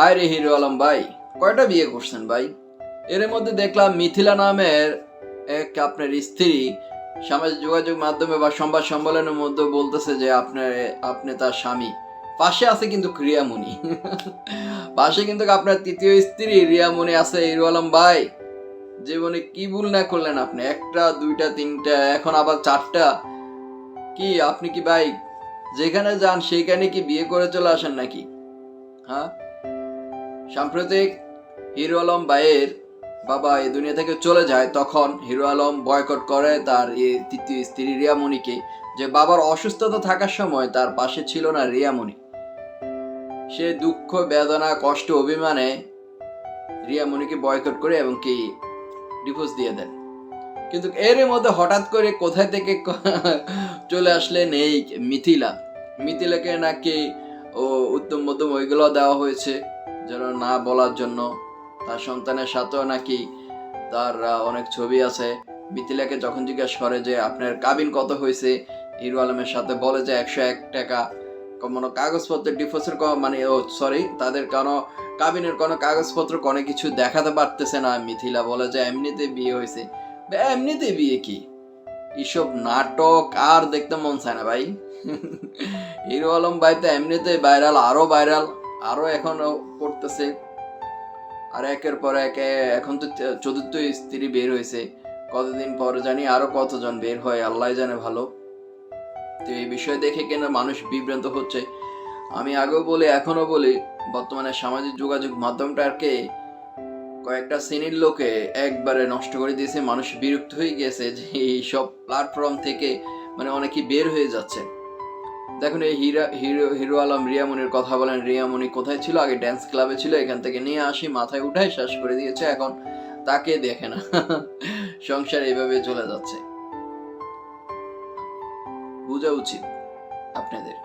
আরে হিরো আলম ভাই, কয়টা বিয়ে করছেন ভাই? এর মধ্যে দেখলাম মিথিলা নামের এক আপনার স্ত্রী সামাজিক যোগাযোগ মাধ্যমে বা সংবাদ সম্মেলনের মধ্যে বলতেছে যে আপনি তার স্বামী। পাশে আছে কিন্তু রিয়ামণি। পাশে কিন্তু আপনার তৃতীয় স্ত্রী রিয়ামণি আছে। হিরো আলম ভাই, জীবনে কি ভুল না করলেন আপনি? একটা, দুইটা, তিনটা, এখন আবার চারটা। কি আপনি কি ভাই যেখানে যান সেইখানে কি বিয়ে করে চলে আসেন নাকি? হ্যাঁ, সাম্প্রতিক হিরো আলম ভাইয়ের বাবা এই দুনিয়া থেকে চলে যায়, তখন হিরো আলম বয়কট করে তার এই তৃতীয় স্ত্রী রিয়ামণিকে, যে বাবার অসুস্থতা থাকার সময় তার পাশে ছিল না রিয়ামণি। সে দুঃখ, বেদনা, কষ্ট, অভিমানে রিয়ামণিকে বয়কট করে এবং কি ডিভোর্স দিয়ে দেন। কিন্তু এর মধ্যে হঠাৎ করে কোথায় থেকে চলে আসলেন এই মিথিলা। মিথিলাকে নাকি ও উত্তম মধ্যম ওইগুলো দেওয়া হয়েছে যেন না বলার জন্য। তার সন্তানের সাথেও নাকি তার অনেক ছবি আছে। মিথিলাকে যখন জিজ্ঞেস করে যে আপনার কাবিন কত হয়েছে, হিরো আলমের সাথে বলে যে 101 টাকা। কোনো কাগজপত্র ডিভোর্সের মানে সরি, তাদের কোনো কাবিনের কোনো কাগজপত্র কোনো কিছু দেখাতে পারতেছে না। মিথিলা বলে যে এমনিতে বিয়ে হয়েছে। এমনিতে বিয়ে কি? এসব নাটক আর দেখতে মন চায় না ভাই। হিরো আলম ভাই তো এমনিতে ভাইরাল, আরো ভাইরাল, আরো এখনো করতেছে। আর একের পর এক এখন তো চতুর্থ স্ত্রী বের হয়েছে। কতদিন পর জানি আরো কতজন বের হয়, আল্লাহ জানে ভালো। তো এই বিষয় দেখে কেন মানুষ বিভ্রান্ত হচ্ছে। আমি আগেও বলি, এখনো বলি, বর্তমানে সামাজিক যোগাযোগ মাধ্যমটাকে কয়েকটা শ্রেণীর লোকে একবারে নষ্ট করে দিয়েছে। মানুষ বিরক্ত হয়ে গেছে যে এই সব প্ল্যাটফর্ম থেকে মানে অনেকেই বের হয়ে যাচ্ছে। দেখুন, এই হিরো আলম রিয়ামনির কথা বলেন। রিয়ামনি কোথায় ছিল? আগে ড্যান্স ক্লাবে ছিল, এখান থেকে নিয়ে আসি মাথায় উঠায় শেষ করে দিয়েছে, এখন তাকে দেখে না। সংসার এইভাবে চলে যাচ্ছে। বোঝা উচিত আপনাদের,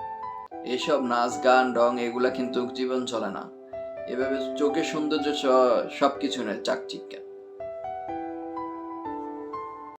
এসব নাচ গান রং এগুলা কিন্তু জীবন চলে না। এভাবে চোখের সৌন্দর্য সবকিছু নয়, চাকচিক্যা।